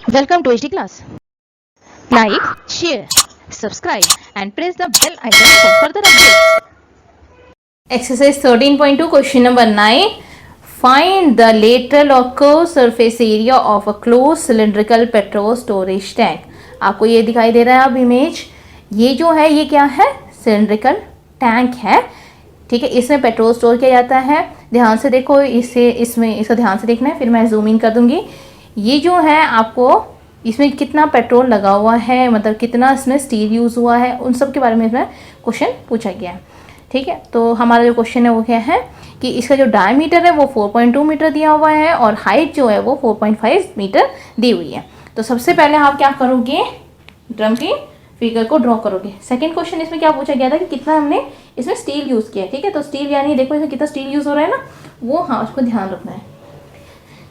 Welcome to HD class. Like, share, subscribe and press the bell icon for further updates. Exercise 13.2 question number 9. Find the lateral or curved surface area of a closed cylindrical petrol storage tank. आपको ये दिखाई दे रहा है अब image, ये जो है ये क्या है, सिलिंड्रिकल टैंक है, ठीक है। इसमें पेट्रोल स्टोर किया जाता है। ध्यान से देखो, इसका ध्यान से देखना है, फिर मैं जूम इन कर दूंगी। ये जो है आपको इसमें कितना पेट्रोल लगा हुआ है, मतलब कितना इसमें स्टील यूज़ हुआ है, उन सब के बारे में इसमें क्वेश्चन पूछा गया है, ठीक है। तो हमारा जो क्वेश्चन है वो क्या है कि इसका जो डायमीटर है वो 4.2 मीटर दिया हुआ है और हाइट जो है वो 4.5 मीटर दी हुई है। तो सबसे पहले आप क्या करोगे, ड्रम की फिगर को ड्रॉ करोगे। सेकंड क्वेश्चन इसमें क्या पूछा गया था कि कितना हमने इसमें स्टील यूज़ किया है, ठीक है। तो स्टील यानी देखो इसमें कितना स्टील यूज़ हो रहा है ना, वो हाँ उसको ध्यान रखना है।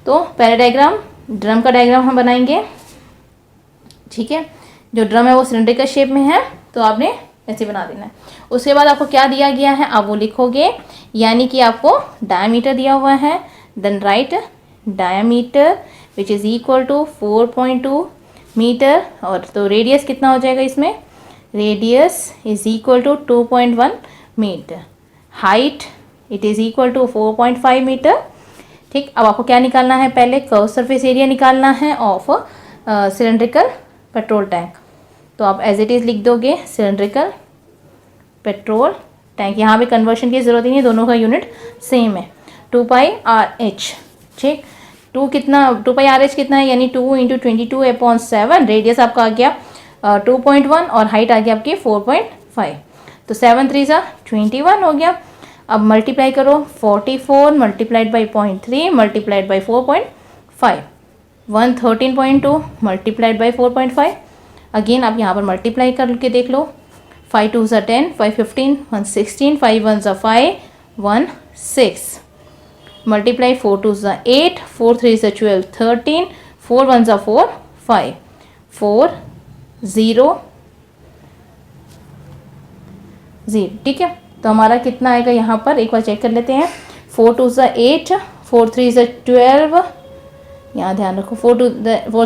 तो पहला डायग्राम, ड्रम का डायग्राम हम बनाएंगे, ठीक है। जो ड्रम है वो सिलेंड्रिकल शेप में है, तो आपने ऐसे बना देना है। उसके बाद आपको क्या दिया गया है आप वो लिखोगे, यानी कि आपको डायमीटर दिया हुआ है, then right diameter which is equal to 4.2 metre, और तो रेडियस कितना हो जाएगा इसमें, radius is equal to 2.1 metre, height it is equal to 4.5 metre, ठीक। अब आपको क्या निकालना है, पहले कर्व सरफेस एरिया निकालना है ऑफ सिलेंड्रिकल पेट्रोल टैंक। तो आप एज इट इज़ लिख दोगे सिलेंड्रिकल पेट्रोल टैंक, यहाँ पे कन्वर्शन की ज़रूरत ही नहीं है, दोनों का यूनिट सेम है, 2πRH, ठीक। 2πRH कितना है, यानी 2 × 22/7, रेडियस आपका आ गया 2.1 और हाइट आ गया आपकी 4.5, तो 7 3 21 हो गया। अब मल्टीप्लाई करो, 44 multiplied by 0.3 multiplied by 4.5, 113.2 multiplied by 4.5। Again आप यहाँ पर मल्टीप्लाई करके देख लो, 5 2 10, 5 15, 116, 5 1 5, 1 6, मल्टीप्लाई 4 2 8, 4 3 12, 13, 4 1 4, 5, 4 0 0, ठीक है। तो हमारा कितना आएगा यहाँ पर, एक बार चेक कर लेते हैं, 4 2 8, 4 3 12, यहाँ ध्यान रखो, 4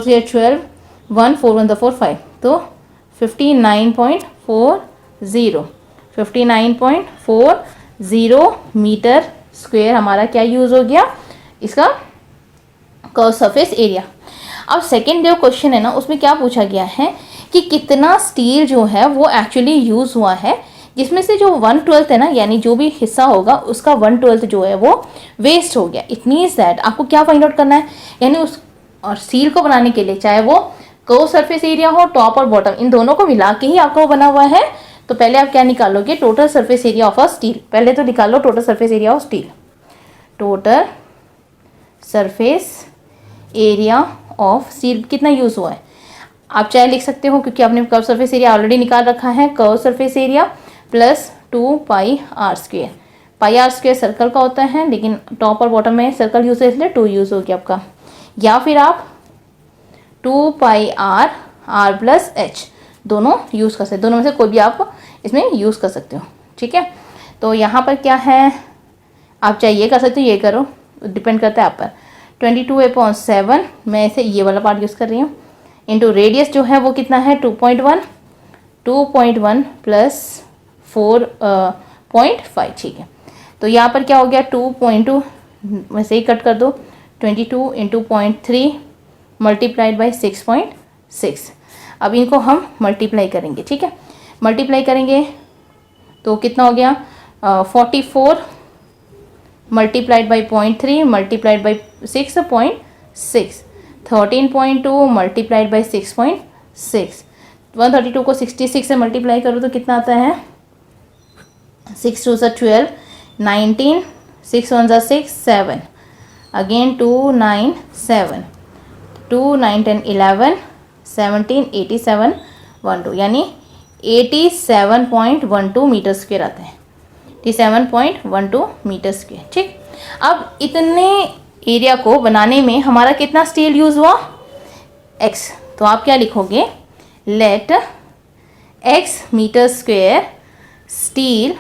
3 12, 1 4 1 4 5, तो 59.40 मीटर स्क्वायर हमारा क्या यूज़ हो गया, इसका कर्व सरफेस एरिया। अब सेकेंड जो क्वेश्चन है ना, उसमें क्या पूछा गया है कि कितना स्टील जो है वो एक्चुअली यूज़ हुआ है, जिसमें से जो 1/12 है ना, यानी जो भी हिस्सा होगा उसका 1/12 जो है वो वेस्ट हो गया। इट मीन्स दैट आपको क्या फाइंड आउट करना है, यानी उस और स्टील को बनाने के लिए चाहे वो कर्व सरफेस एरिया हो, टॉप और बॉटम, इन दोनों को मिला के ही आपका वो बना हुआ है। तो पहले आप क्या निकालोगे, total surface area of a steel. पहले तो निकालो total surface area of steel, total surface area of steel कितना यूज़ हुआ है, आप चाहे लिख सकते हो, क्योंकि आपने कर्व सरफेस एरिया ऑलरेडी निकाल रखा है, curve surface area plus 2πr²। πr² circle का होता है, लेकिन टॉप और बॉटम में सर्कल यूज़ है इसलिए 2 यूज़ हो गया आपका, या फिर आप 2πr r + h दोनों यूज़ कर सकते, दोनों में से कोई भी आप इसमें यूज़ कर सकते हो, ठीक है। तो यहाँ पर क्या है, आप चाहे ये कर सकते हो, ये करो, डिपेंड करता है आप पर। 22/7 मैं इसे ये वाला पार्ट यूज़ कर रही हूँ, इंटू रेडियस जो है वो कितना है 2.1 प्लस 4.5, ठीक है। तो यहाँ पर क्या हो गया 2.2, वैसे ही कट कर दो, 22 × 0.3 मल्टीप्लाइड बाई 6.6। अब इनको हम मल्टीप्लाई करेंगे, ठीक है। मल्टीप्लाई करेंगे तो कितना हो गया 44 multiplied by 0.3 multiplied by 6.6, 13.2 multiplied by 6.6, 132 को 66 से मल्टीप्लाई करो तो कितना आता है, 6 2 12, 19, 6 1 6 7, अगेन 2 9 7, 2 9 10 11 17 87 12, यानी 87.12 मीटर स्क्वायर आता है, 87.12 मीटर स्क्वायर, ठीक। अब इतने एरिया को बनाने में हमारा कितना स्टील यूज़ हुआ, x, तो आप क्या लिखोगे, let x metre square steel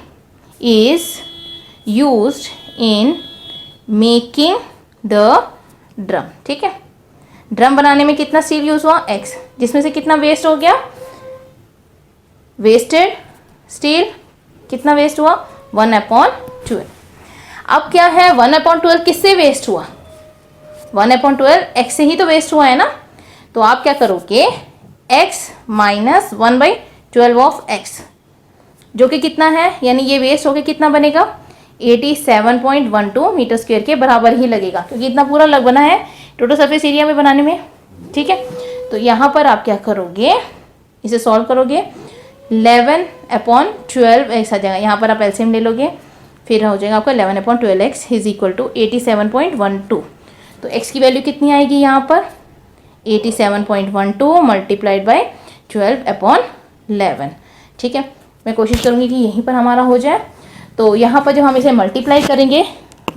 is used in making the drum, ठीक है। ड्रम बनाने में कितना स्टील यूज हुआ, x, जिसमें से कितना वेस्ट हो गया, वेस्टेड स्टील कितना वेस्ट हुआ, 1/12। अब क्या है 1/12 किससे वेस्ट हुआ, 1/12 x से ही तो वेस्ट हुआ है ना। तो आप क्या करोगे, x माइनस 1/12 ऑफ x, जो कि कितना है, यानी ये वेस्ट होके कितना बनेगा, 87.12 मीटर स्क्वायर के बराबर ही लगेगा, क्योंकि इतना पूरा लग बना है टोटल सरफेस एरिया में बनाने में। ठीक है, तो यहाँ पर आप क्या करोगे, इसे सॉल्व करोगे, 11/12 x आ जाएगा, यहाँ पर आप एलसीएम ले लोगे, फिर हो जाएगा आपका 11/12x इज इक्वल टू 87.12। तो x की वैल्यू कितनी आएगी यहाँ पर, 87.12 मल्टीप्लाइड बाई 12/11। ठीक है, मैं कोशिश करूँगी कि यहीं पर हमारा हो जाए। तो यहाँ पर जब हम इसे मल्टीप्लाई करेंगे,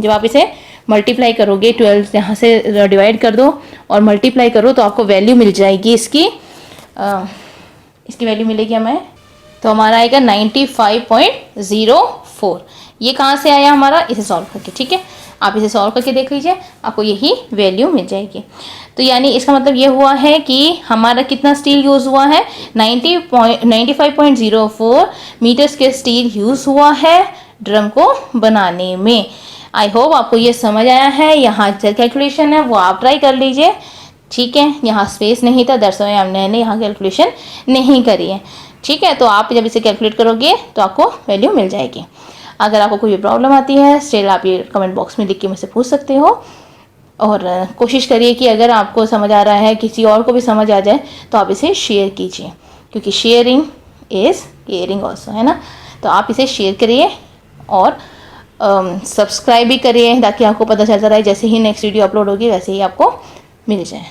जब आप इसे मल्टीप्लाई करोगे, 12 यहाँ से डिवाइड कर दो और मल्टीप्लाई करो तो आपको वैल्यू मिल जाएगी इसकी वैल्यू मिलेगी हमें, तो हमारा आएगा 95.04। ये कहाँ से आया हमारा, इसे सॉल्व करके। ठीक है, आप इसे सॉल्व करके देख लीजिए, आपको यही वैल्यू मिल जाएगी। तो यानी इसका मतलब ये हुआ है कि हमारा कितना स्टील यूज़ हुआ है, 95.04 मीटर्स के स्टील यूज़ हुआ है ड्रम को बनाने में। आई होप आपको ये समझ आया है। यहाँ जो कैलकुलेशन है वो आप ट्राई कर लीजिए। ठीक है, यहाँ स्पेस नहीं था, दरअसल हमने यहाँ कैलकुलेशन नहीं करी है। ठीक है, तो आप जब इसे कैलकुलेट करोगे तो आपको वैल्यू मिल जाएगी। अगर आपको कोई प्रॉब्लम आती है स्टिल आप ये कमेंट बॉक्स में लिख के मुझसे पूछ सकते हो, और कोशिश करिए कि अगर आपको समझ आ रहा है, किसी और को भी समझ आ जाए, तो आप इसे शेयर कीजिए, क्योंकि शेयरिंग इज़ केयरिंग ऑल्सो, है ना। तो आप इसे शेयर करिए और सब्सक्राइब भी करिए, ताकि आपको पता चलता रहे जैसे ही नेक्स्ट वीडियो अपलोड होगी वैसे ही आपको मिल जाए।